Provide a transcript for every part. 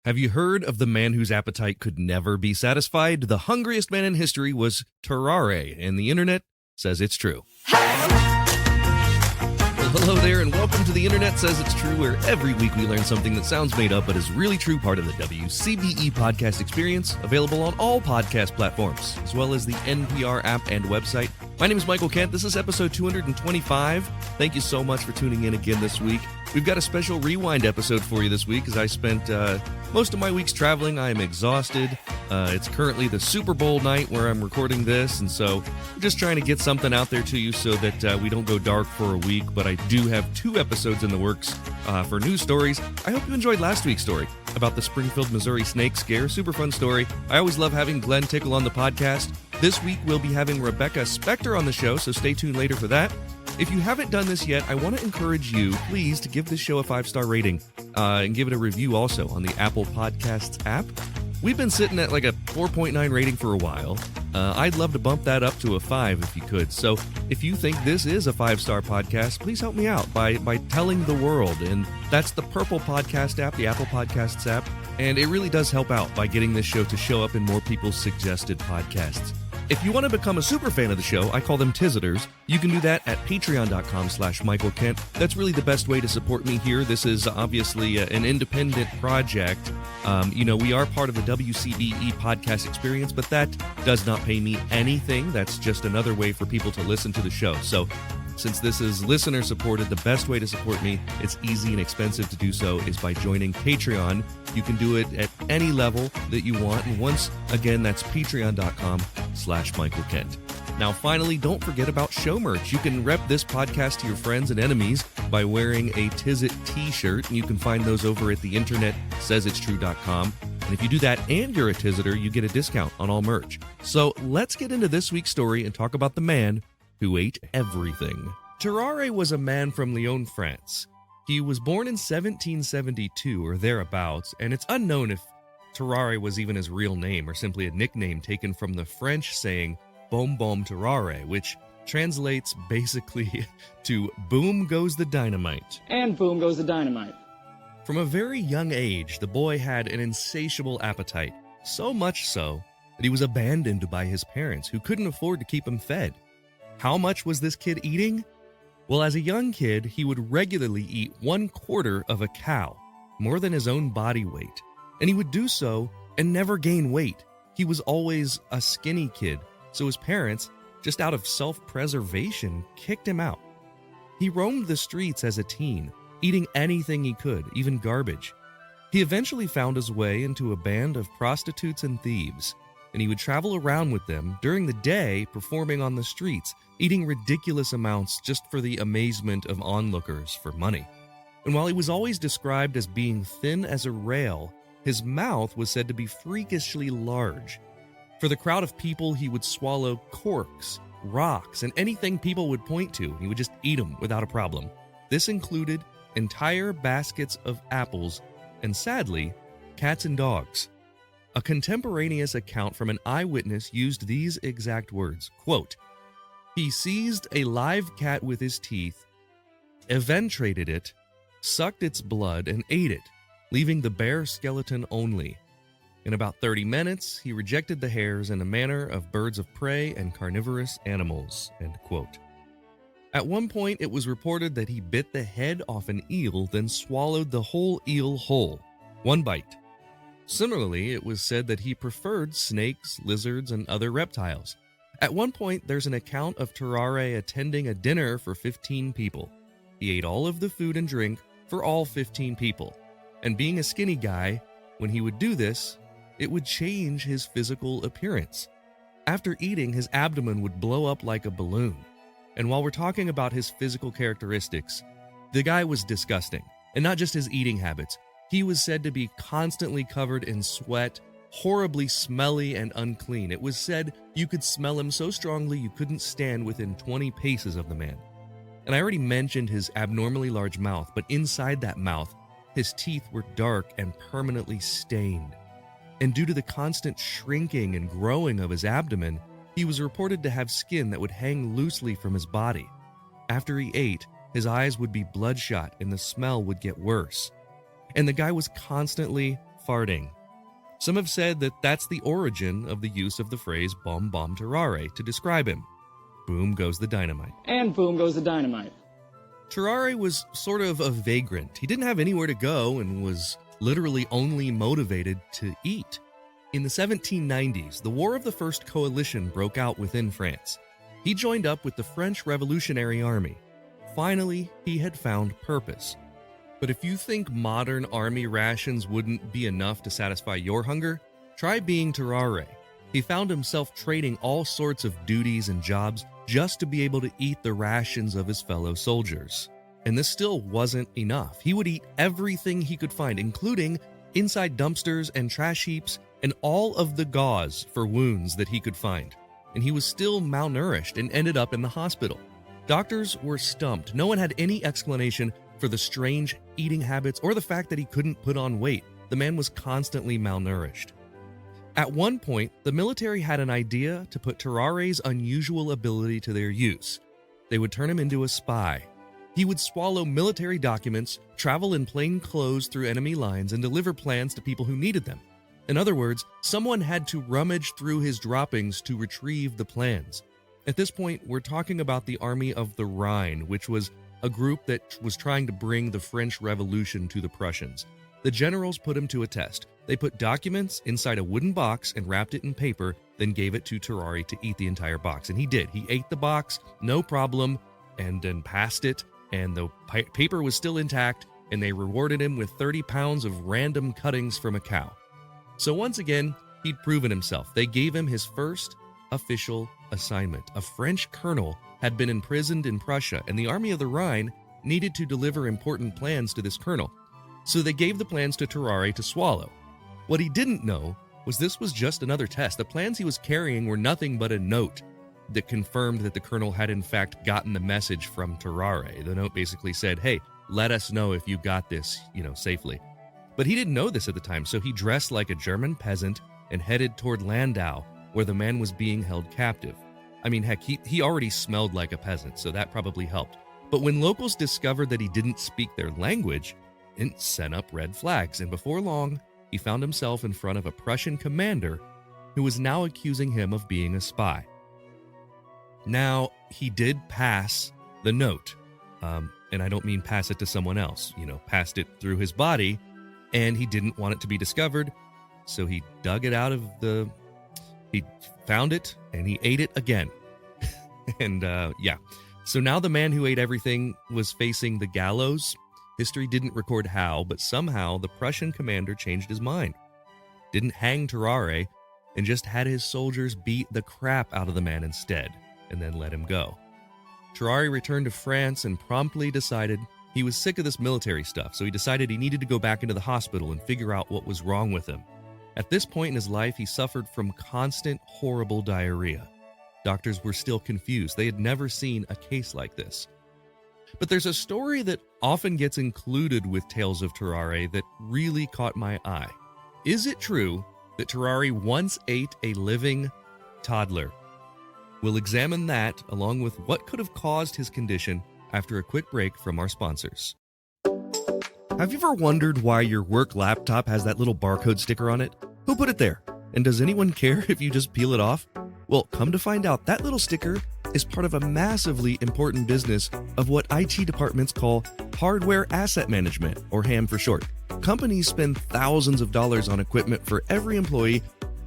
Have you heard of the man whose appetite could never be satisfied? The hungriest man in history was Tarrare, and the internet says it's true. Well, hello there, and welcome to The Internet Says It's True, where every week we learn something that sounds made up but is really true, part of the WCBE podcast experience, available on all podcast platforms, as well as the NPR app and website. My name is Michael Kent. This is episode 225. Thank you so much for tuning in again this week. We've got a special rewind episode for you this week, as I spent most of my weeks traveling. I am exhausted. It's currently the Super Bowl night where I'm recording this, and so I'm just trying to get something out there to you so that we don't go dark for a week, but I do have 2 episodes in the works for news stories. I hope you enjoyed last week's story about the Springfield, Missouri snake scare. Super fun story. I always love having Glenn Tickle on the podcast. This week we'll be having Rebecca Spectre on the show, so stay tuned later for that. If you haven't done this yet, I want to encourage you, please, to give this show a 5-star rating and give it a review also on the Apple Podcasts app. We've been sitting at like a 4.9 rating for a while. I'd love to bump that up to a 5 if you could. So if you think this is a 5-star podcast, please help me out by telling the world. And that's the Purple Podcast app, the Apple Podcasts app. And it really does help out by getting this show to show up in more people's suggested podcasts. If you want to become a super fan of the show, I call them Tizziters. You can do that at patreon.com/Michael Kent. That's really the best way to support me here. This is obviously an independent project. We are part of the WCBE podcast experience, but that does not pay me anything. That's just another way for people to listen to the show. So since this is listener supported, the best way to support me, it's easy and expensive to do so, is by joining Patreon. You can do it at any level that you want. And once again, that's patreon.com/Michael Kent. Now, finally, don't forget about show merch. You can rep this podcast to your friends and enemies by wearing a Tizzit t-shirt. And you can find those over at theinternetsaysitstrue.com. And if you do that and you're a Tizziter, you get a discount on all merch. So let's get into this week's story and talk about the man who ate everything. Tarrare was a man from Lyon, France. He was born in 1772 or thereabouts, and it's unknown if Tarrare was even his real name or simply a nickname taken from the French saying "Boum boum Tarrare," which translates basically to "boom goes the dynamite." And boom goes the dynamite. From a very young age, the boy had an insatiable appetite, so much so that he was abandoned by his parents, who couldn't afford to keep him fed. How much was this kid eating? Well, as a young kid, he would regularly eat 1/4 of a cow, more than his own body weight. And he would do so and never gain weight. He was always a skinny kid, so his parents, just out of self-preservation, kicked him out. He roamed the streets as a teen, eating anything he could, even garbage. He eventually found his way into a band of prostitutes and thieves, and he would travel around with them during the day, performing on the streets, eating ridiculous amounts just for the amazement of onlookers for money. And while he was always described as being thin as a rail, his mouth was said to be freakishly large. For the crowd of people, he would swallow corks, rocks, and anything people would point to. He would just eat them without a problem. This included entire baskets of apples and, sadly, cats and dogs. A contemporaneous account from an eyewitness used these exact words, quote, "He seized a live cat with his teeth, eventrated it, sucked its blood, and ate it, leaving the bare skeleton only. In about 30 minutes, he rejected the hairs in a manner of birds of prey and carnivorous animals," end quote. At one point, it was reported that he bit the head off an eel, then swallowed the whole eel whole, one bite. Similarly, it was said that he preferred snakes, lizards, and other reptiles. At one point, there's an account of Tarrare attending a dinner for 15 people. He ate all of the food and drink for all 15 people. And being a skinny guy, when he would do this, it would change his physical appearance. After eating, his abdomen would blow up like a balloon. And while we're talking about his physical characteristics, the guy was disgusting. And not just his eating habits. He was said to be constantly covered in sweat, horribly smelly and unclean. It was said you could smell him so strongly you couldn't stand within 20 paces of the man. And I already mentioned his abnormally large mouth, but inside that mouth, his teeth were dark and permanently stained. And due to the constant shrinking and growing of his abdomen, he was reported to have skin that would hang loosely from his body. After he ate, his eyes would be bloodshot and the smell would get worse. And the guy was constantly farting. Some have said that that's the origin of the use of the phrase "bom bom Tarrare" to describe him. Boom goes the dynamite. And boom goes the dynamite. Tarrare was sort of a vagrant. He didn't have anywhere to go and was literally only motivated to eat. In the 1790s, the War of the First Coalition broke out within France. He joined up with the French Revolutionary Army. Finally, he had found purpose. But if you think modern army rations wouldn't be enough to satisfy your hunger, try being Tarrare. He found himself trading all sorts of duties and jobs just to be able to eat the rations of his fellow soldiers. And this still wasn't enough. He would eat everything he could find, including inside dumpsters and trash heaps and all of the gauze for wounds that he could find. And he was still malnourished and ended up in the hospital. Doctors were stumped. No one had any explanation for the strange eating habits or the fact that he couldn't put on weight. The man was constantly malnourished. At one point, the military had an idea to put Tarrare's unusual ability to their use. They would turn him into a spy. He would swallow military documents, travel in plain clothes through enemy lines, and deliver plans to people who needed them. In other words, someone had to rummage through his droppings to retrieve the plans. At this point, we're talking about the Army of the Rhine, which was a group that was trying to bring the French Revolution to the Prussians. The generals put him to a test. They put documents inside a wooden box and wrapped it in paper, then gave it to Tarrare to eat the entire box. And he did. He ate the box, no problem, and then passed it, and the paper was still intact, and they rewarded him with 30 pounds of random cuttings from a cow. So once again, he'd proven himself. They gave him his first official assignment. A French colonel had been imprisoned in Prussia, and the Army of the Rhine needed to deliver important plans to this colonel. So they gave the plans to Tarrare to swallow. What he didn't know was this was just another test. The plans he was carrying were nothing but a note that confirmed that the colonel had in fact gotten the message from Tarrare. The note basically said, "Hey, let us know if you got this, safely." But he didn't know this at the time, so he dressed like a German peasant and headed toward Landau, where the man was being held captive. I mean, heck, he already smelled like a peasant, so that probably helped. But when locals discovered that he didn't speak their language, it sent up red flags, and before long, he found himself in front of a Prussian commander who was now accusing him of being a spy. Now, he did pass the note, and I don't mean pass it to someone else, passed it through his body, and he didn't want it to be discovered, so he dug it out of he found it, and he ate it again. And so now the man who ate everything was facing the gallows. History didn't record how, but somehow the Prussian commander changed his mind. Didn't hang Tarrare, and just had his soldiers beat the crap out of the man instead, and then let him go. Tarrare returned to France and promptly decided he was sick of this military stuff, so he decided he needed to go back into the hospital and figure out what was wrong with him. At this point in his life, he suffered from constant, horrible diarrhea. Doctors were still confused. They had never seen a case like this. But there's a story that often gets included with Tales of Tarrare that really caught my eye. Is it true that Tarrare once ate a living toddler? We'll examine that along with what could have caused his condition after a quick break from our sponsors. Have you ever wondered why your work laptop has that little barcode sticker on it? Who put it there? And does anyone care if you just peel it off? Well, come to find out, that little sticker is part of a massively important business of what IT departments call hardware asset management, or HAM for short. Companies spend thousands of dollars on equipment for every employee,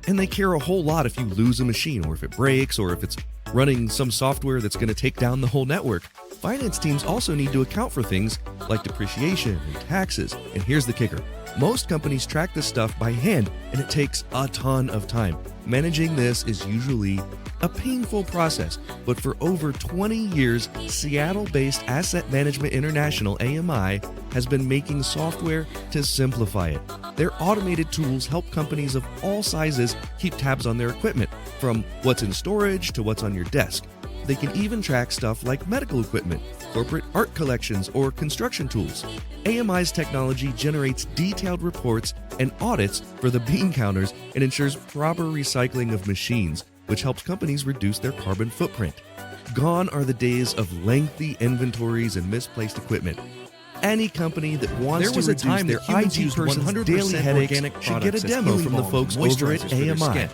and they care a whole lot if you lose a machine, or if it breaks, or if it's running some software that's going to take down the whole network. Finance teams also need to account for things like depreciation and taxes. And here's the kicker. Most companies track this stuff by hand, and it takes a ton of time. Managing this is usually a painful process, but for over 20 years, Seattle-based Asset Management International, AMI, has been making software to simplify it. Their automated tools help companies of all sizes keep tabs on their equipment, from what's in storage to what's on your desk. They can even track stuff like medical equipment, corporate art collections, or construction tools. AMI's technology generates detailed reports and audits for the bean counters and ensures proper recycling of machines, which helps companies reduce their carbon footprint. Gone are the days of lengthy inventories and misplaced equipment. Any company that wants There was to a reduce time their that humans IT used person's 100% daily headaches organic should get a products as demo healing from the balm folks and over at moisturizers for their AMI. skin.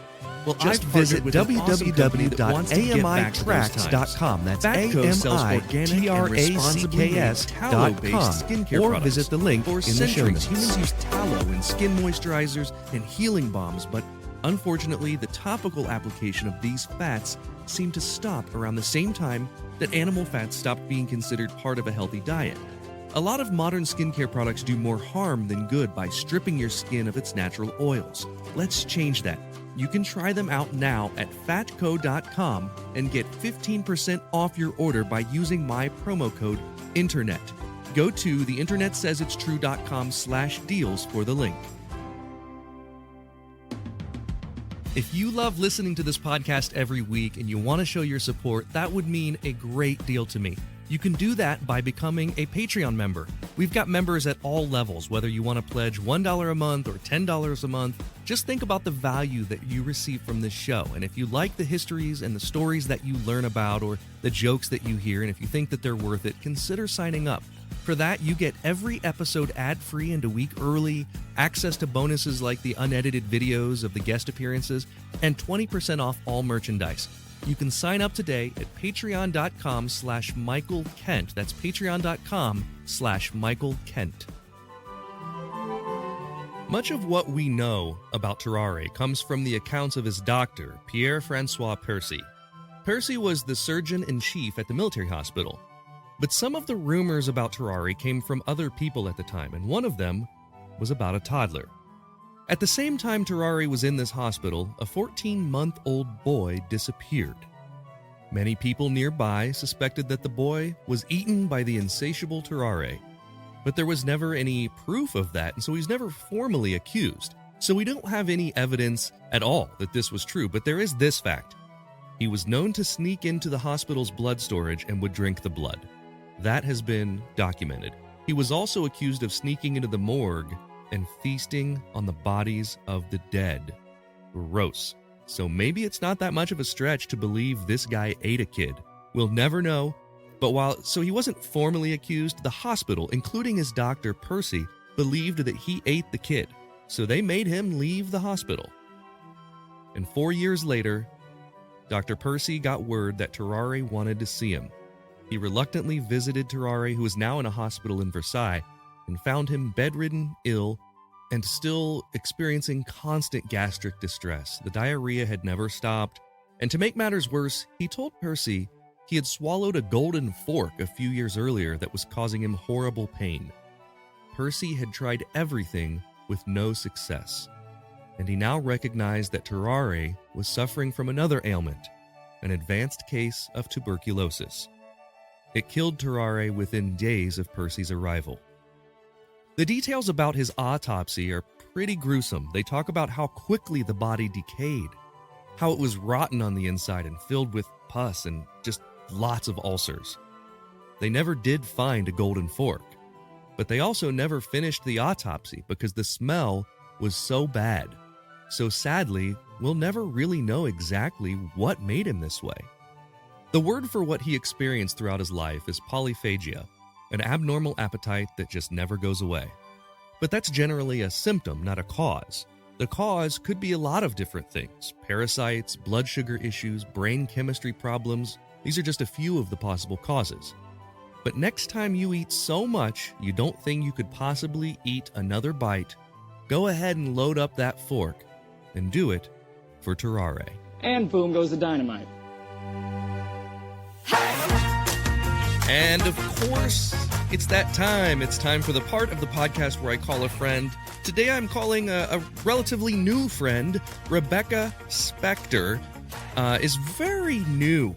Well, Just I've visit partnered with an awesome company that wants to get back to those times. www.amitracks.com. That's Fatco sells organic and responsibly made tallow-based skincare or products. visit the link For in the show centuries, notes. humans used tallow in skin moisturizers and healing balms, but unfortunately, the topical application of these fats seemed to stop around the same time that animal fats stopped being considered part of a healthy diet. A lot of modern skincare products do more harm than good by stripping your skin of its natural oils. Let's change that. You can try them out now at fatco.com and get 15% off your order by using my promo code INTERNET. Go to theinternetsaysitstrue.com/deals for the link. If you love listening to this podcast every week and you want to show your support, that would mean a great deal to me. You can do that by becoming a Patreon member. We've got members at all levels, whether you want to pledge $1 a month or $10 a month. Just think about the value that you receive from this show. And if you like the histories and the stories that you learn about or the jokes that you hear, and if you think that they're worth it, consider signing up. For that, you get every episode ad-free and a week early, access to bonuses like the unedited videos of the guest appearances, and 20% off all merchandise. You can sign up today at patreon.com/Michael Kent. That's patreon.com/Michael Kent. Much of what we know about Tarrare comes from the accounts of his doctor, Pierre-François Percy. Percy was the surgeon-in-chief at the military hospital. But some of the rumors about Tarrare came from other people at the time, and one of them was about a toddler. At the same time Tarrare was in this hospital, a 14-month-old boy disappeared. Many people nearby suspected that the boy was eaten by the insatiable Tarrare, but there was never any proof of that, and so he's never formally accused. So we don't have any evidence at all that this was true, but there is this fact. He was known to sneak into the hospital's blood storage and would drink the blood. That has been documented. He was also accused of sneaking into the morgue and feasting on the bodies of the dead. Gross. So maybe it's not that much of a stretch to believe this guy ate a kid. We'll never know. But so he wasn't formally accused, the hospital, including his doctor Percy, believed that he ate the kid. So they made him leave the hospital. And 4 years later, Dr. Percy got word that Tarrare wanted to see him. He reluctantly visited Tarrare, who was now in a hospital in Versailles, and found him bedridden, ill, and still experiencing constant gastric distress. The diarrhea had never stopped, and to make matters worse, he told Percy he had swallowed a golden fork a few years earlier that was causing him horrible pain. Percy had tried everything with no success, and he now recognized that Tarrare was suffering from another ailment, an advanced case of tuberculosis. It killed Tarrare within days of Percy's arrival. The details about his autopsy are pretty gruesome. They talk about how quickly the body decayed, how it was rotten on the inside and filled with pus and just lots of ulcers. They never did find a golden fork, but they also never finished the autopsy because the smell was so bad. So sadly, we'll never really know exactly what made him this way. The word for what he experienced throughout his life is polyphagia, an abnormal appetite that just never goes away. But that's generally a symptom, not a cause. The cause could be a lot of different things: parasites, blood sugar issues, brain chemistry problems. These are just a few of the possible causes. But next time you eat so much you don't think you could possibly eat another bite, go ahead and load up that fork and do it for Tarrare. And boom goes the dynamite. And of course, it's that time. It's time for the part of the podcast where I call a friend. Today I'm calling a relatively new friend. Rebecca Spectre is very new,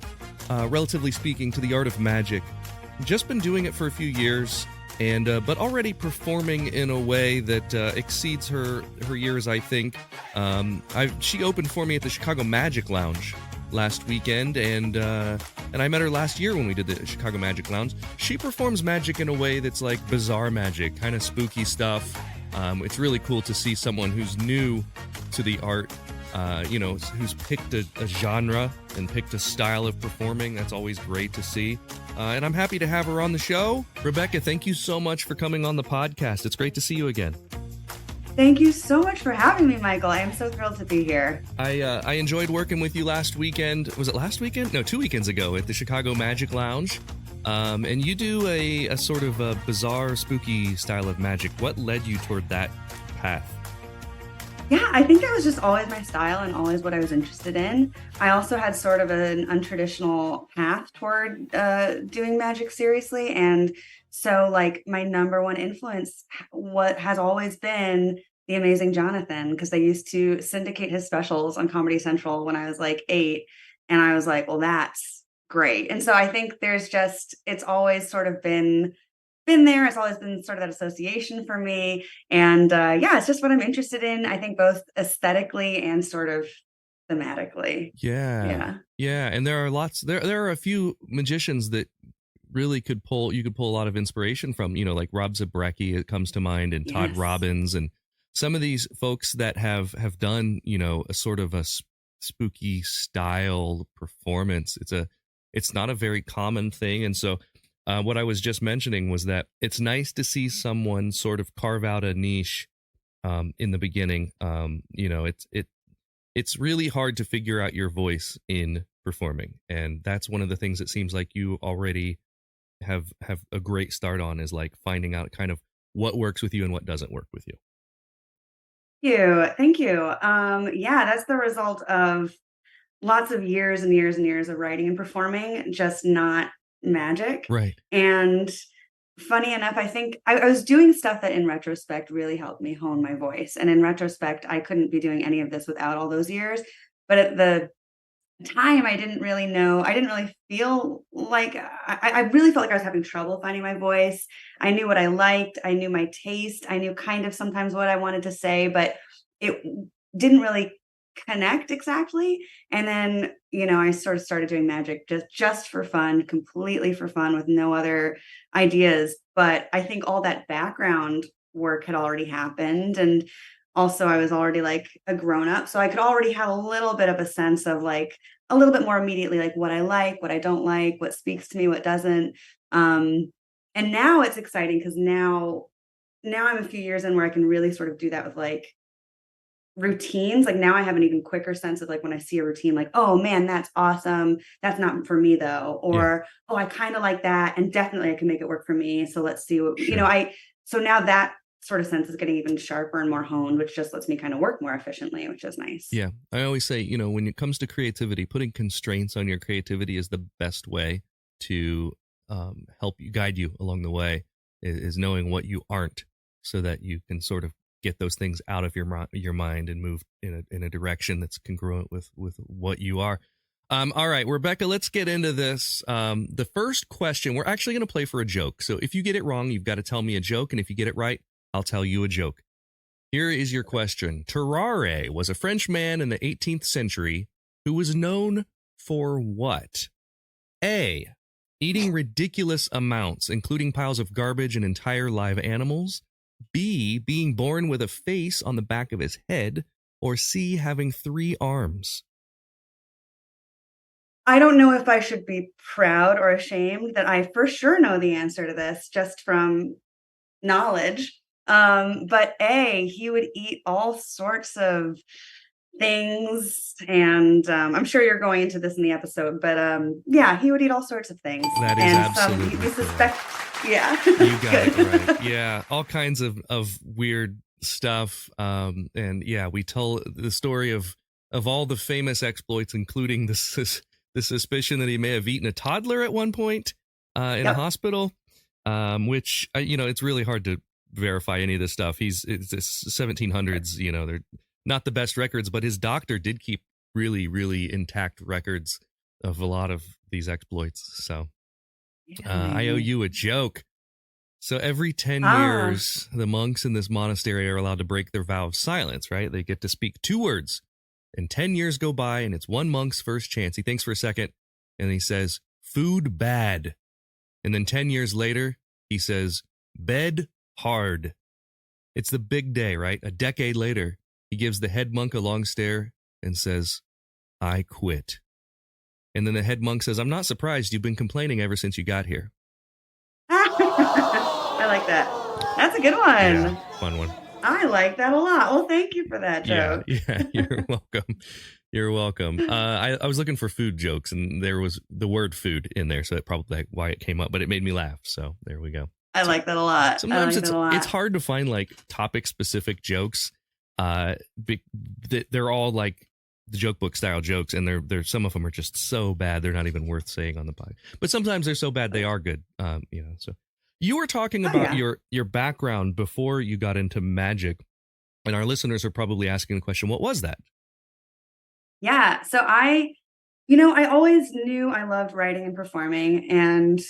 relatively speaking, to the art of magic. Just been doing it for a few years, and but already performing in a way that exceeds her years, I think. She opened for me at the Chicago Magic Lounge last weekend, and I met her last year when we did the Chicago Magic Lounge. She performs magic in a way that's like bizarre magic, kind of spooky stuff. It's really cool to see someone who's new to the art. who's picked a genre and picked a style of performing. That's always great to see. And I'm happy to have her on the show. Rebecca, thank you so much for coming on the podcast. It's great to see you again. Thank you so much for having me, Michael. I am so thrilled to be here. I enjoyed working with you last weekend. Was it last weekend? No, 2 weekends ago at the Chicago Magic Lounge. And you do a sort of a bizarre, spooky style of magic. What led you toward that path? Yeah, I think that was just always my style and always what I was interested in. I also had sort of an untraditional path toward doing magic seriously. And so, like, my number one influence, what has always been the amazing Jonathan, because they used to syndicate his specials on Comedy Central when I was like 8. And I was like, well, that's great. And so I think it's always sort of been there. It's always been sort of that association for me. And it's just what I'm interested in. I think both aesthetically and sort of thematically. Yeah. And there are a few magicians that really you could pull a lot of inspiration from, like Rob Zabrecki, it comes to mind, and Todd Robbins, and some of these folks that have done, a sort of a spooky style performance. It's not a very common thing. And so what I was just mentioning was that it's nice to see someone sort of carve out a niche in the beginning. It's really hard to figure out your voice in performing. And that's one of the things that seems like you already have a great start on, is like finding out kind of what works with you and what doesn't work with you. Thank you. That's the result of lots of years and years and years of writing and performing, just not magic. Right. And funny enough, I think I was doing stuff that in retrospect really helped me hone my voice. And in retrospect, I couldn't be doing any of this without all those years. But at the time, I didn't really know. I didn't really feel like I really felt like I was having trouble finding my voice. I knew what I liked. I knew my taste. I knew kind of sometimes what I wanted to say, but it didn't really connect exactly. And then, I sort of started doing magic just for fun, completely for fun, with no other ideas. But I think all that background work had already happened. And also I was already like a grown up. So I could already have a little bit of a sense of like a little bit more immediately, like what I like, what I don't like, what speaks to me, what doesn't. And now it's exciting because now I'm a few years in where I can really sort of do that with like routines. Like now I have an even quicker sense of like when I see a routine, like, oh man, that's awesome. That's not for me though. Or, oh, I kind of like that. And definitely I can make it work for me. So let's see what, so now that sort of sense is getting even sharper and more honed, which just lets me kind of work more efficiently, which is nice. Yeah. I always say, when it comes to creativity, putting constraints on your creativity is the best way to help you, guide you along the way, is knowing what you aren't, so that you can sort of get those things out of your mind and move in a direction that's congruent with what you are. All right, Rebecca, let's get into this. The first question, we're actually going to play for a joke. So if you get it wrong, you've got to tell me a joke. And if you get it right, I'll tell you a joke. Here is your question. Tarrare was a French man in the 18th century who was known for what? A, eating ridiculous amounts, including piles of garbage and entire live animals. B, being born with a face on the back of his head. Or C, having 3 arms. I don't know if I should be proud or ashamed that I for sure know the answer to this just from knowledge. But A, he would eat all sorts of things. And I'm sure you're going into this in the episode, but he would eat all sorts of things. That is and absolutely we suspect, yeah. You got it right. Yeah, all kinds of weird stuff. And yeah, we tell the story of all the famous exploits, including the suspicion that he may have eaten a toddler at one point in a hospital, which, it's really hard to verify any of this stuff. It's 1700s, they're not the best records, but his doctor did keep really, really intact records of a lot of these exploits. So I owe you a joke. So every 10 years, the monks in this monastery are allowed to break their vow of silence, right? They get to speak 2 words. And 10 years go by, and it's one monk's first chance. He thinks for a second, and he says, food bad. And then 10 years later, he says, bed hard. It's the big day, right? A decade later, he gives the head monk a long stare and says, "I quit." And then the head monk says, "I'm not surprised. You've been complaining ever since you got here." I like that. That's a good one. Yeah, fun one. I like that a lot. Well, thank you for that joke. Yeah, you're welcome. You're welcome. I was looking for food jokes, and there was the word food in there, so that's probably why it came up, but it made me laugh, so there we go. I like that a lot. Sometimes it's hard to find like topic-specific jokes. They're all like the joke book style jokes, and they're some of them are just so bad they're not even worth saying on the pod. But sometimes they're so bad they are good. So you were talking about your background before you got into magic, and our listeners are probably asking the question, what was that? Yeah. So I always knew I loved writing and performing, and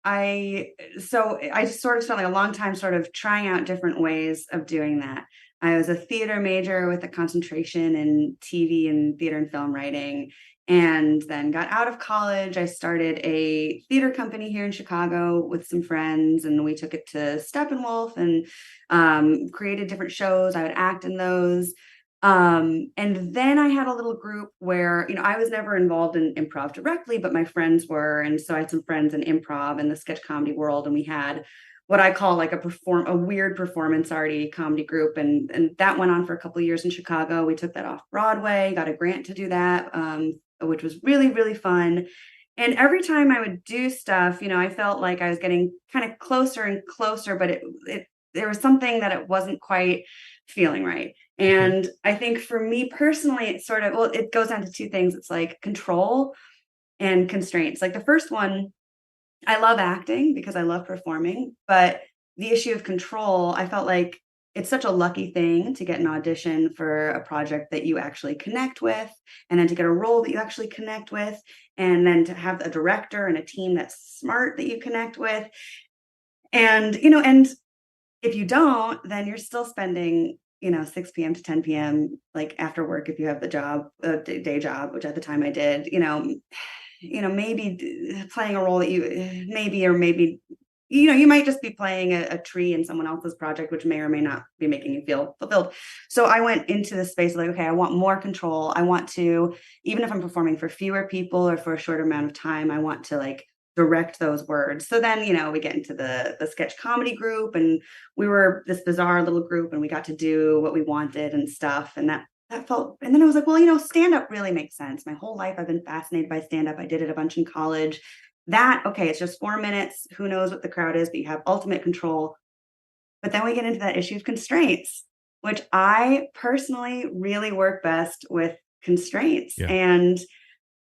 I just sort of spent like a long time sort of trying out different ways of doing that. I was a theater major with a concentration in TV and theater and film writing, and then got out of college. I started a theater company here in Chicago with some friends, and we took it to Steppenwolf and created different shows. I would act in those. And then I had a little group where, I was never involved in improv directly, but my friends were. And so I had some friends in improv and the sketch comedy world. And we had what I call like a weird performance arty comedy group. And that went on for a couple of years in Chicago. We took that off Broadway, got a grant to do that, which was really, really fun. And every time I would do stuff, I felt like I was getting kind of closer and closer, but there was something that it wasn't quite feeling right. And I think for me personally, it's sort of, it goes down to two things. It's like control and constraints. Like the first one, I love acting because I love performing, but the issue of control, I felt like it's such a lucky thing to get an audition for a project that you actually connect with, and then to get a role that you actually connect with, and then to have a director and a team that's smart that you connect with. And, and if you don't, then you're still spending 6 p.m. to 10 p.m. like after work, if you have the job, day job, which at the time I did, maybe playing a role that you maybe, you might just be playing a tree in someone else's project, which may or may not be making you feel fulfilled. So I went into the space like, okay, I want more control. I want to, even if I'm performing for fewer people or for a shorter amount of time, I want to like direct those words. So then, we get into the sketch comedy group, and we were this bizarre little group, and we got to do what we wanted and stuff. And that felt, and then I was like, well, stand-up really makes sense. My whole life I've been fascinated by stand-up. I did it a bunch in college. It's just 4 minutes. Who knows what the crowd is, but you have ultimate control. But then we get into that issue of constraints, which I personally really work best with constraints. Yeah. And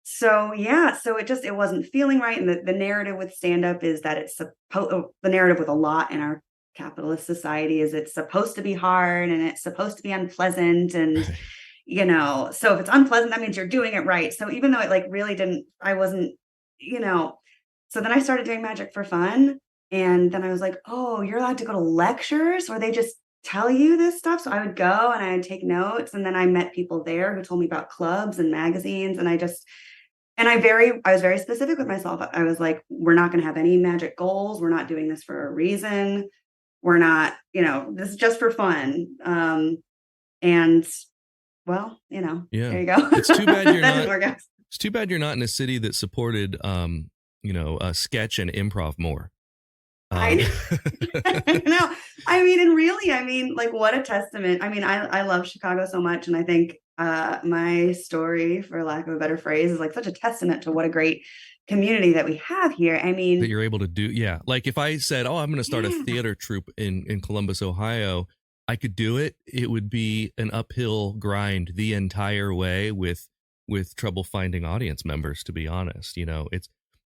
so it wasn't feeling right. And the narrative with stand-up is that the narrative with a lot in our capitalist society is it's supposed to be hard and it's supposed to be unpleasant. And, so if it's unpleasant, that means you're doing it right. So even though it like really I wasn't, so then I started doing magic for fun. And then I was like, oh, you're allowed to go to lectures where they just tell you this stuff. So I would go and I would take notes. And then I met people there who told me about clubs and magazines. And I was very specific with myself. I was like, we're not going to have any magic goals. We're not doing this for a reason. We're not, this is just for fun. And well, there you go. It's too bad you're not. It's too bad you're not in a city that supported, sketch and improv more. I know. And really, like what a testament. I love Chicago so much. And I think my story, for lack of a better phrase, is like such a testament to what a great community that we have here. That you're able to do. Yeah. Like if I said, I'm going to start a theater troupe in Columbus, Ohio, I could do it. It would be an uphill grind the entire way with trouble finding audience members, to be honest.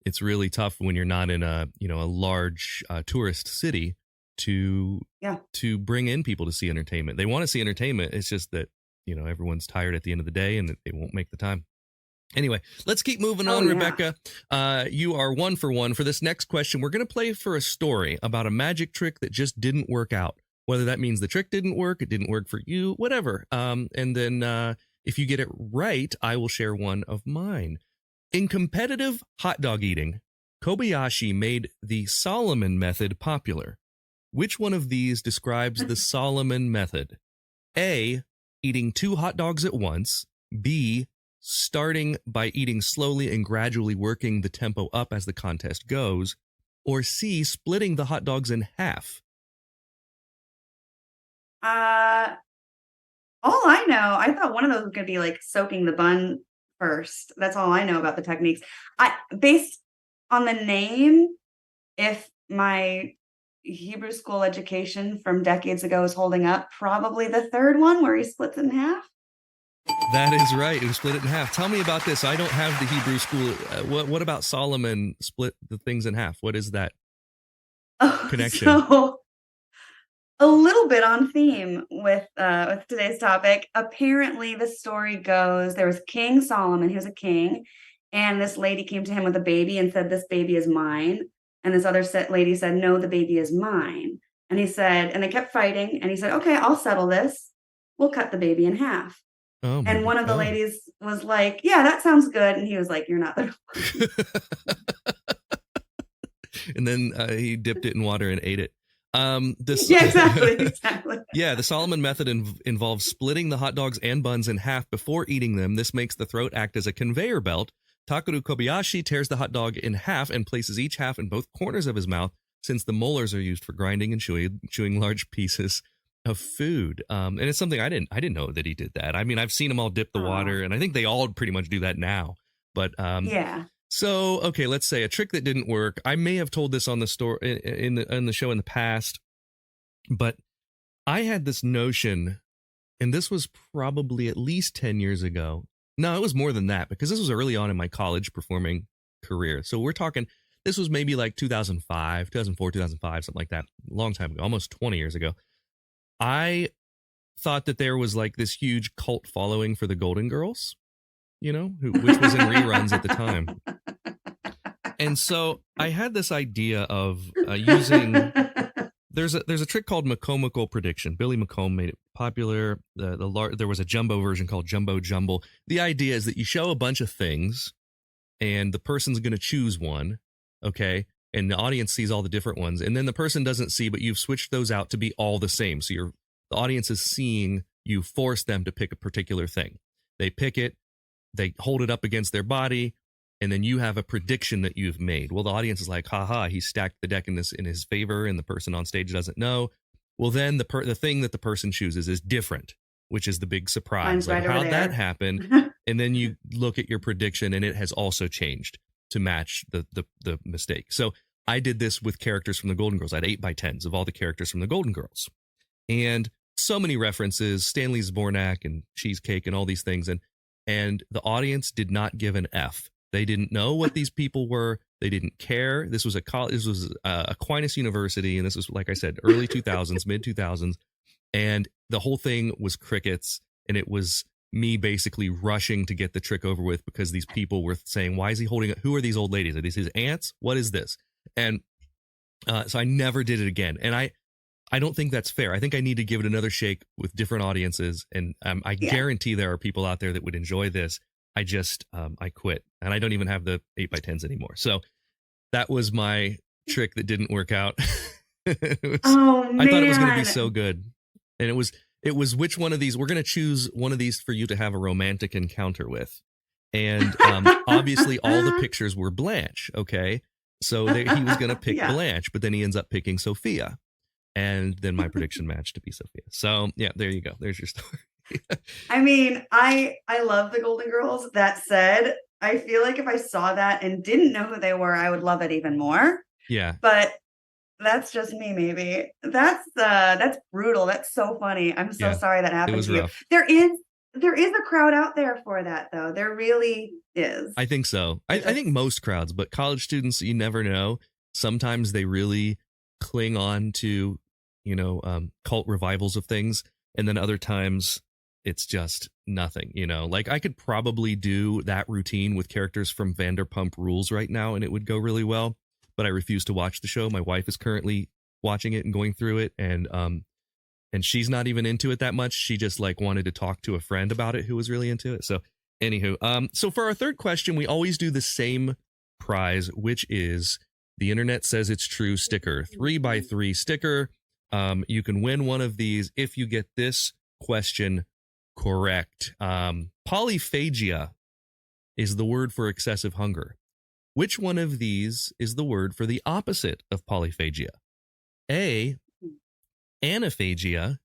It's really tough when you're not in a large tourist city to bring in people to see entertainment. They want to see entertainment. It's just that, everyone's tired at the end of the day and that they won't make the time. Anyway, let's keep moving on, Rebecca. You are 1 for 1 for this next question. We're going to play for a story about a magic trick that just didn't work out. Whether that means the trick didn't work, it didn't work for you, whatever. And then if you get it right, I will share one of mine. In competitive hot dog eating, Kobayashi made the Solomon method popular. Which one of these describes the Solomon method? A, eating 2 hot dogs at once. B, starting by eating slowly and gradually working the tempo up as the contest goes, or C, splitting the hot dogs in half? Uh, all I know, I thought one of those was gonna be like soaking the bun first. That's all I know about the techniques. Based on the name, if my Hebrew school education from decades ago is holding up, probably the third one where he splits it in half. That is right. It split it in half. Tell me about this. I don't have the Hebrew school. What about Solomon split the things in half? What is that connection? So a little bit on theme with today's topic. Apparently, the story goes there was King Solomon. He was a king, and this lady came to him with a baby and said, "This baby is mine." And this other lady said, "No, the baby is mine." And he said, and they kept fighting. And he said, "Okay, I'll settle this. We'll cut the baby in half." Oh, and one of the ladies was like, "Yeah, that sounds good." And he was like, "You're not the." And then he dipped it in water and ate it. Yeah, exactly. Yeah, the Solomon method involves splitting the hot dogs and buns in half before eating them. This makes the throat act as a conveyor belt. Takeru Kobayashi tears the hot dog in half and places each half in both corners of his mouth, since the molars are used for grinding and chewing large pieces of food. And it's something I didn't know that he did that. I mean, I've seen them all dip the water, and I think they all pretty much do that now. But yeah. So, okay, let's say a trick that didn't work. I may have told this on the story in the show in the past, but I had this notion, and this was probably at least 10 years ago. No, it was more than that, because this was early on in my college performing career. So we're talking, this was maybe like 2005, 2004, 2005, something like that, a long time ago, almost 20 years ago. I thought that there was like this huge cult following for the Golden Girls, which was in reruns at the time. And so I had this idea of using. There's a trick called McCombical prediction. Billy McComb made it popular. There was a jumbo version called Jumbo Jumble. The idea is that you show a bunch of things, and the person's going to choose one, okay? And the audience sees all the different ones, and then the person doesn't see, but you've switched those out to be all the same. So the audience is seeing you force them to pick a particular thing. They pick it, they hold it up against their body, and then you have a prediction that you've made. Well, the audience is like, haha, he stacked the deck in his favor, and the person on stage doesn't know. Well, then the thing that the person chooses is different, which is the big surprise. Like, how'd that happen? And then you look at your prediction, and it has also changed to match the mistake. So I did this with characters from the Golden Girls. I had 8x10s of all the characters from the Golden Girls. And so many references, Stanley Zbornak and Cheesecake and all these things. And the audience did not give an F. They didn't know what these people were. They didn't care. This was Aquinas University, and this was, like I said, early 2000s, mid 2000s, and the whole thing was crickets, and it was me basically rushing to get the trick over with because these people were saying, "Why is he holding it? Who are these old ladies? Are these his aunts? What is this?" And so I never did it again, and I don't think that's fair. I think I need to give it another shake with different audiences, and I guarantee there are people out there that would enjoy this. I just, I quit, and I don't even have the 8x10s anymore. So that was my trick that didn't work out. Man. I thought it was going to be so good. And it was which one of these, we're going to choose one of these for you to have a romantic encounter with. And obviously all the pictures were Blanche. Okay. So he was going to pick Blanche, but then he ends up picking Sophia. And then my prediction matched to be Sophia. So yeah, there you go. There's your story. I mean, I love the Golden Girls. That said, I feel like if I saw that and didn't know who they were, I would love it even more. Yeah. But that's just me, maybe. That's brutal. That's so funny. I'm so sorry that happened to rough. you. There is a crowd out there for that, though. There really is. I think so. I think most crowds, but college students, you never know. Sometimes they really cling on to, cult revivals of things. And then other times it's just nothing, like I could probably do that routine with characters from Vanderpump Rules right now, and it would go really well, but I refuse to watch the show. My wife is currently watching it and going through it. And she's not even into it that much. She just wanted to talk to a friend about it who was really into it. So anywho, so for our third question, we always do the same prize, which is the Internet Says It's True sticker, 3x3 sticker. You can win one of these if you get this question correct. polyphagia is the word for excessive hunger. Which one of these is the word for the opposite of polyphagia? A, anaphagia,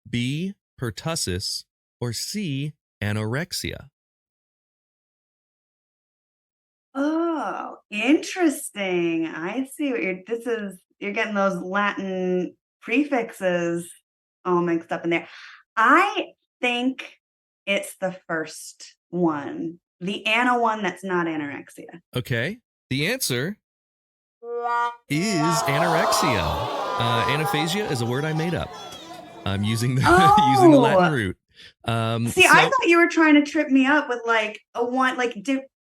B, pertussis, or C, anorexia? Oh, interesting. I see what you're getting those Latin prefixes all mixed up in there. I think it's the first one, the ana one that's not anorexia. Okay. The answer is anorexia. Anaphasia is a word I made up. I'm using using the Latin root. See, I thought you were trying to trip me up with like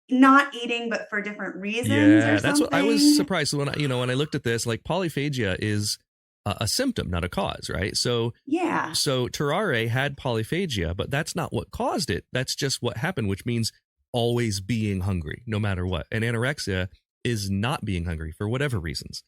not eating, but for different reasons. Yeah, or that's something. what I was surprised. So when I looked at this, like polyphagia is a symptom, not a cause, right? So yeah. So Tarrare had polyphagia, but that's not what caused it. That's just what happened, which means always being hungry, no matter what. And anorexia is not being hungry for whatever reasons.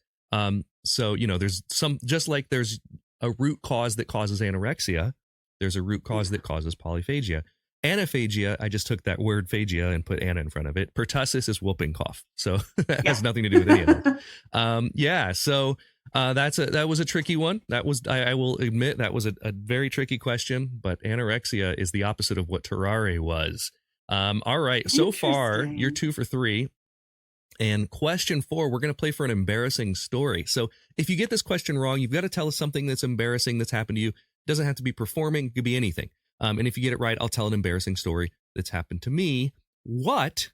So there's just like there's a root cause that causes anorexia, there's a root cause that causes polyphagia. Anaphagia, I just took that word phagia and put ana in front of it. Pertussis is whooping cough. So that has nothing to do with any of it. So that was a tricky one. I will admit that was a very tricky question, but anorexia is the opposite of what Tarrare was. All right. So far, you're 2 for 3. And question 4, we're going to play for an embarrassing story. So if you get this question wrong, you've got to tell us something that's embarrassing that's happened to you. It doesn't have to be performing. It could be anything. And if you get it right, I'll tell an embarrassing story that's happened to me. What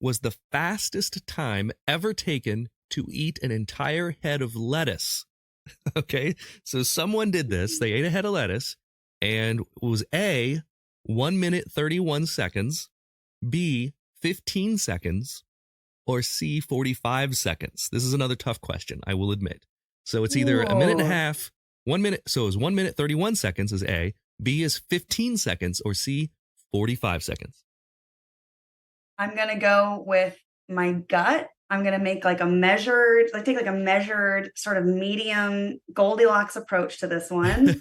was the fastest time ever taken to eat an entire head of lettuce? Okay, so someone did this. They ate a head of lettuce, and it was A, 1 minute, 31 seconds, B, 15 seconds, or C, 45 seconds. This is another tough question, I will admit. So it's either a minute and a half, 1 minute. So it was 1 minute, 31 seconds is A, B is 15 seconds, or C, 45 seconds. I'm going to go with my gut. I'm going to make take a measured sort of medium Goldilocks approach to this one.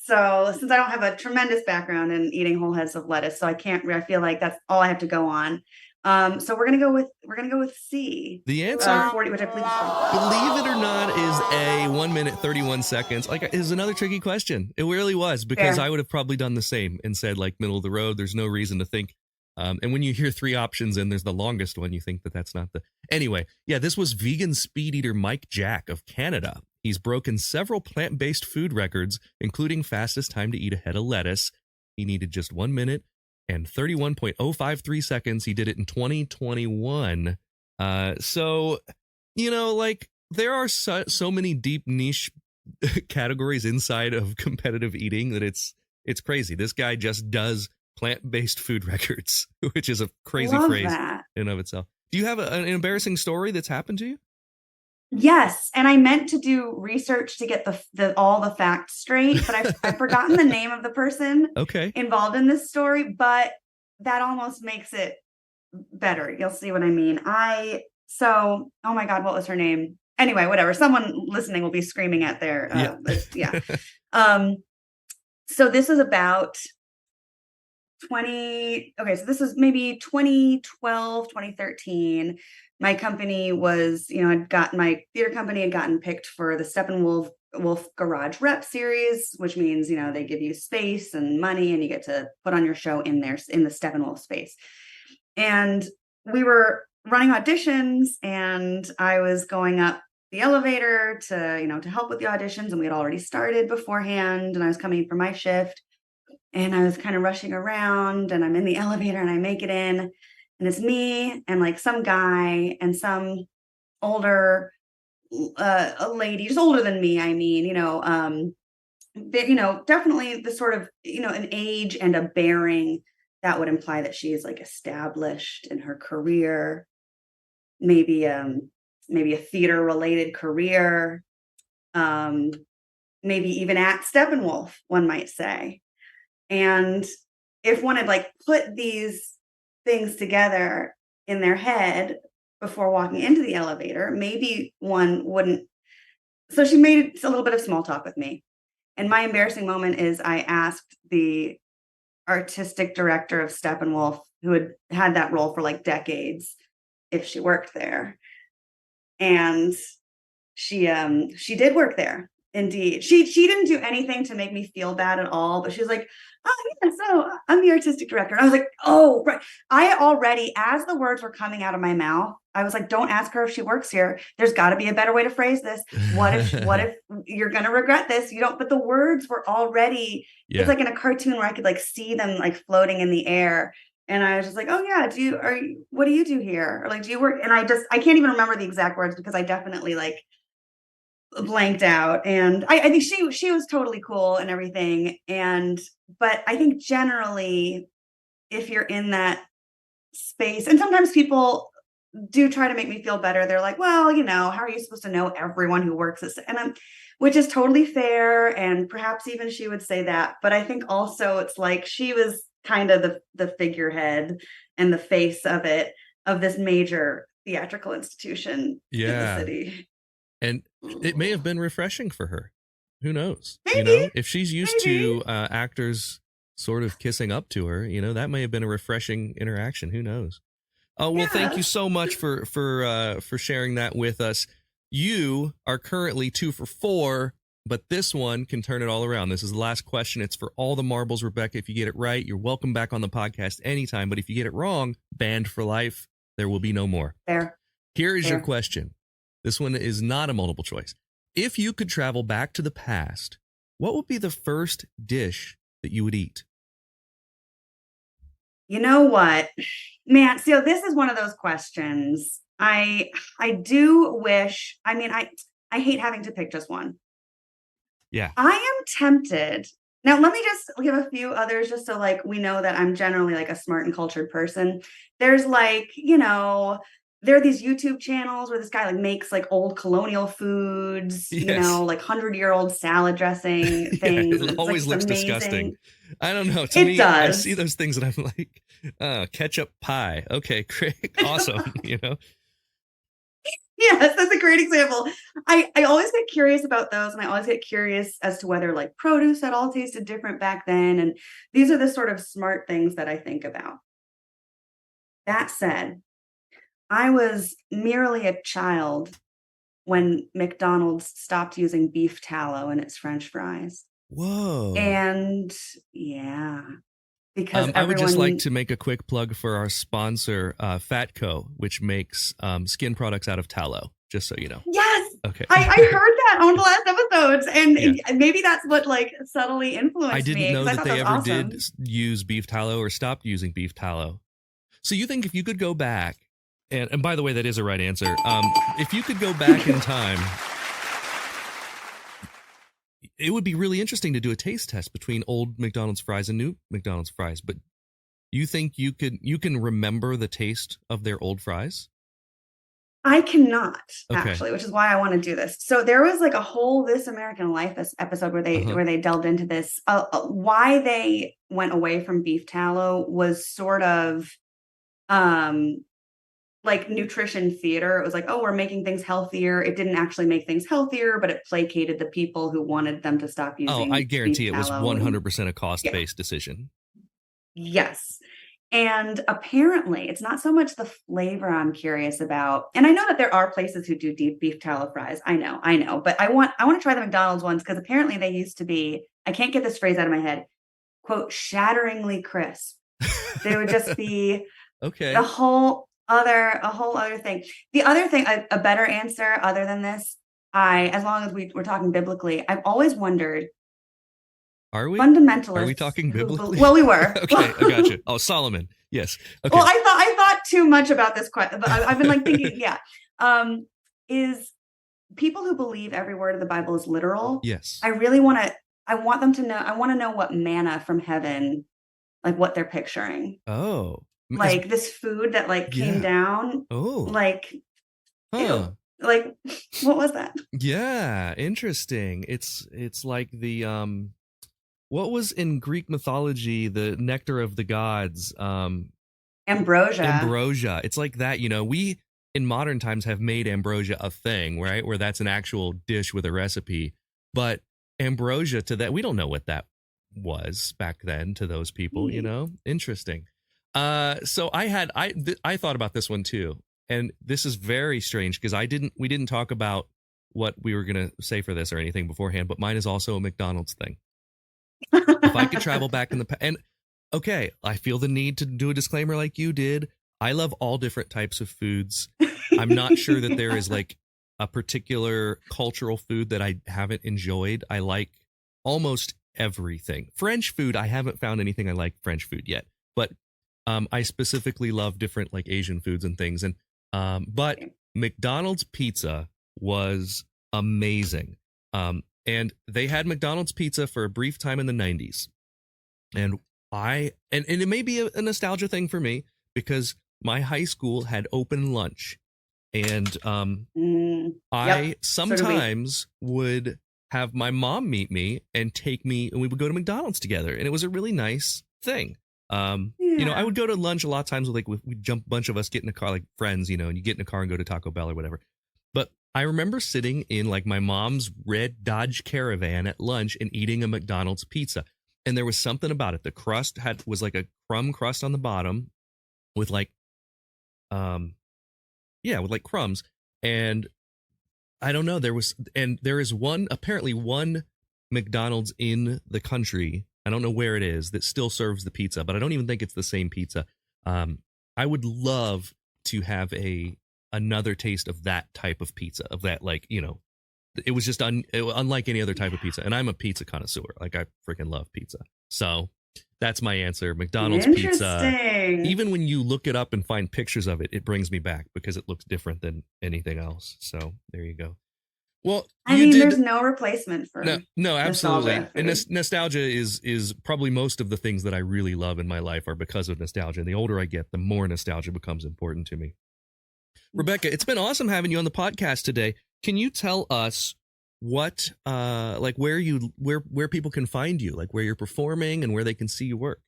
So since I don't have a tremendous background in eating whole heads of lettuce, so I feel like that's all I have to go on. So we're gonna go with C. The answer, 40, which I believe believe it or not, is A, 1 minute, 31 seconds. Like, is another tricky question. It really was, because I would have probably done the same and said, like, middle of the road. There's no reason to think. And when you hear 3 options and there's the longest one, you think that that's not the. Anyway, yeah, this was vegan speed eater Mike Jack of Canada. He's broken several plant-based food records, including fastest time to eat a head of lettuce. He needed just 1 minute and 31.053 seconds. He did it in 2021. So, there are so many deep niche categories inside of competitive eating that it's crazy. This guy just does plant-based food records, which is a crazy phrase in and of itself. Do you have an embarrassing story that's happened to you? Yes, and I meant to do research to get all the facts straight, but I've forgotten the name of the person involved in this story, but that almost makes it better. You'll see what I mean. Oh my God, what was her name? Anyway, whatever. Someone listening will be screaming at their, so this was about so this was maybe 2012, 2013. My company was, my theater company had gotten picked for the Steppenwolf Garage Rep series, which means, they give you space and money and you get to put on your show in the Steppenwolf space. And we were running auditions and I was going up the elevator to help with the auditions, and we had already started beforehand, and I was coming for my shift and I was kind of rushing around, and I'm in the elevator and I make it in, and it's me and like some guy and some older a lady, just older than me. I mean, definitely the sort of, an age and a bearing that would imply that she is like established in her career, maybe a theater related career, maybe even at Steppenwolf, one might say. And if one had like put these things together in their head before walking into the elevator, maybe one wouldn't. So she made a little bit of small talk with me. And my embarrassing moment is I asked artistic director of Steppenwolf, who had that role for like decades, if she worked there. And she did work there. Indeed. She didn't do anything to make me feel bad at all, but she was like, oh yeah, so I'm the artistic director. And I was like, oh, right. I already, as the words were coming out of my mouth, I was like, don't ask her if she works here. There's got to be a better way to phrase this. What if you're going to regret this? You don't, but the words were already, it's like in a cartoon where I could like see them like floating in the air. And I was just like, oh yeah, what do you do here? Or like, do you work? And I can't even remember the exact words because I definitely like blanked out. And I think she was totally cool and everything. But I think generally, if you're in that space, and sometimes people do try to make me feel better. They're like, well, how are you supposed to know everyone who works at, which is totally fair. And perhaps even she would say that. But I think also it's like she was kind of the figurehead and the face of this major theatrical institution in the city. And it may have been refreshing for her. Who knows? Maybe, if she's used to actors sort of kissing up to her, that may have been a refreshing interaction. Who knows? Oh, well, thank you so much for sharing that with us. You are currently 2 for 4, but this one can turn it all around. This is the last question. It's for all the marbles, Rebecca. If you get it right, you're welcome back on the podcast anytime. But if you get it wrong, banned for life. There will be no more. Fair. Here is your question. This one is not a multiple choice. If you could travel back to the past, what would be the first dish that you would eat? You know what, man? So this is one of those questions. I do wish. I mean, I hate having to pick just one. Yeah. I am tempted. Now, let me just give a few others just so like we know that I'm generally like a smart and cultured person. There's like, there are these YouTube channels where this guy like makes like old colonial foods, like 100-year-old salad dressing things. It always looks disgusting. I don't know. To me, does. I see those things and I'm like, ketchup pie. Okay, great. Awesome. Yes, that's a great example. I always get curious about those, and I always get curious as to whether like produce at all tasted different back then. And these are the sort of smart things that I think about. That said, I was merely a child when McDonald's stopped using beef tallow in its French fries. Whoa. And yeah, because I would just like to make a quick plug for our sponsor, Fatco, which makes skin products out of tallow, just so you know. Yes. Okay. I heard that on the last episodes, and maybe that's what like subtly influenced me. I didn't know that they ever awesome. did use beef tallow or stopped using beef tallow. So you think if you could go back, and by the way, that is a right answer. If you could go back in time, it would be really interesting to do a taste test between old McDonald's fries and new McDonald's fries. But you think you can remember the taste of their old fries? I cannot actually, which is why I want to do this. So there was like a whole This American Life episode where they delved into this. Why they went away from beef tallow was sort of like nutrition theater. It was like, oh, we're making things healthier. It didn't actually make things healthier, but it placated the people who wanted them to stop using. Oh, I guarantee it was 100% a cost-based decision. Yes. And apparently it's not so much the flavor I'm curious about. And I know that there are places who do deep beef tallow fries. I know, but I want to try the McDonald's ones because apparently they used to be, I can't get this phrase out of my head, quote, shatteringly crisp. They would just be a whole other thing. The other thing, a better answer other than this, as long as we're talking biblically, I've always wondered. Are we? Fundamentalists. Are we talking biblically? Well, we were. Okay, I got you. Oh, Solomon. Yes. Okay. Well, I thought too much about this question. I've been like thinking, is people who believe every word of the Bible is literal. Yes. I want them to know. I want to know what manna from heaven, like what they're picturing. Oh. Like this food that like came down. Oh. Like, huh. Ew. Like, what was that? Yeah, interesting. It's like the what was in Greek mythology the nectar of the gods? Ambrosia. Ambrosia. It's like that, we in modern times have made ambrosia a thing, right? Where that's an actual dish with a recipe. But ambrosia to that, we don't know what that was back then to those people, you know? Interesting. So I thought about this one too. And this is very strange because we didn't talk about what we were going to say for this or anything beforehand, but mine is also a McDonald's thing. If I could travel back in the past, and okay, I feel the need to do a disclaimer like you did. I love all different types of foods. I'm not sure that there is like a particular cultural food that I haven't enjoyed. I like almost everything. French food, I haven't found anything I like French food yet, but I specifically love different like Asian foods and things. And but McDonald's pizza was amazing. And they had McDonald's pizza for a brief time in the 90s. And it may be a nostalgia thing for me because my high school had open lunch. And I sometimes would have my mom meet me and take me, and we would go to McDonald's together. And it was a really nice thing. You know, I would go to lunch a lot of times with we'd jump a bunch of us, get in a car, like friends, you know, and you get in a car and go to Taco Bell or whatever. But I remember sitting in like my mom's red Dodge Caravan at lunch and eating a McDonald's pizza. And there was something about it. The crust was like a crumb crust on the bottom with like, with like crumbs. And I don't know, there is apparently one McDonald's in the country, I don't know where it is, that still serves the pizza, but I don't even think it's the same pizza. I would love to have another taste of that type of pizza, of that, like, you know, it was just unlike any other type of pizza. And I'm a pizza connoisseur. Like, I freaking love pizza. So that's my answer. McDonald's pizza. Even when you look it up and find pictures of it, it brings me back because it looks different than anything else. So there you go. Well, there's no replacement for no, absolutely. And nostalgia is probably most of the things that I really love in my life are because of nostalgia. And the older I get, the more nostalgia becomes important to me. Rebecca, it's been awesome having you on the podcast today. Can you tell us what, like where people can find you, like where you're performing and where they can see you work?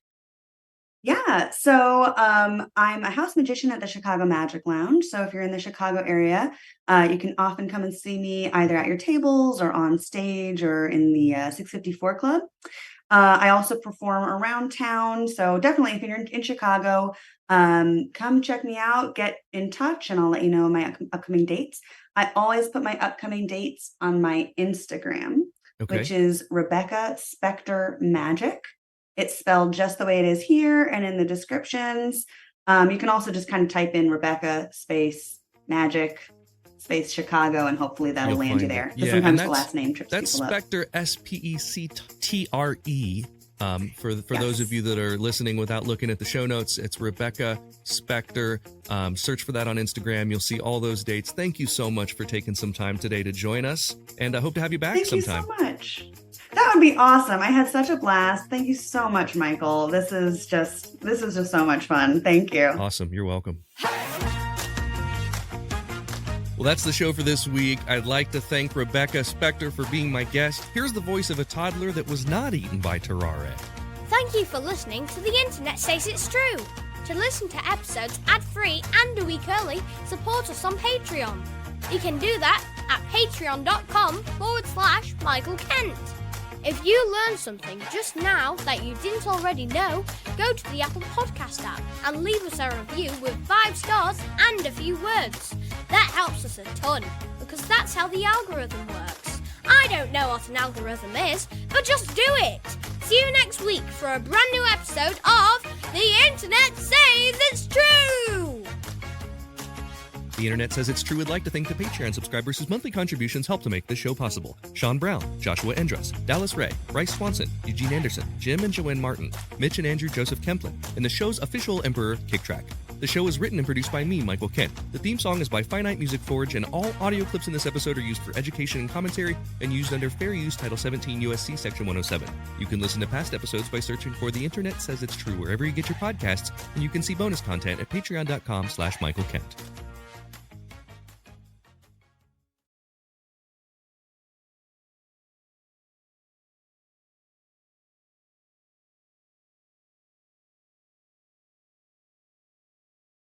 Yeah. So I'm a house magician at the Chicago Magic Lounge. So if you're in the Chicago area, you can often come and see me either at your tables or on stage or in the 654 Club. I also perform around town. So definitely if you're in Chicago, come check me out, get in touch, and I'll let you know my upcoming dates. I always put my upcoming dates on my Instagram, which is Rebecca Spectre Magic. It's spelled just the way it is here and in the descriptions. You can also just kind of type in Rebecca space Magic space Chicago, and hopefully that'll land you there. Because sometimes the last name trips people up. That's Spectre, Spectre. For those of you that are listening without looking at the show notes, it's Rebecca Spectre. Search for that on Instagram. You'll see all those dates. Thank you so much for taking some time today to join us, and I hope to have you back sometime. Thank you so much. That would be awesome. I had such a blast. Thank you so much, Michael. This is just so much fun. Thank you. Awesome. You're welcome. Well, that's the show for this week. I'd like to thank Rebecca Spectre for being my guest. Here's the voice of a toddler that was not eaten by Tarrare. Thank you for listening to The Internet Says It's True. To listen to episodes ad-free and a week early, support us on Patreon. You can do that at patreon.com/Michael Kent. If you learned something just now that you didn't already know, go to the Apple Podcast app and leave us a review with 5 stars and a few words. That helps us a ton, because that's how the algorithm works. I don't know what an algorithm is, but just do it. See you next week for a brand new episode of The Internet Says It's True! The Internet Says It's True would like to thank the Patreon subscribers whose monthly contributions help to make this show possible. Sean Brown, Joshua Endress, Dallas Ray, Bryce Swanson, Eugene Anderson, Jim and Joanne Martin, Mitch and Andrew Joseph Kemplin, and the show's official Emperor Kick Track. The show is written and produced by me, Michael Kent. The theme song is by Finite Music Forge, and all audio clips in this episode are used for education and commentary and used under Fair Use Title 17 USC Section 107. You can listen to past episodes by searching for The Internet Says It's True wherever you get your podcasts, and you can see bonus content at patreon.com/Michael Kent.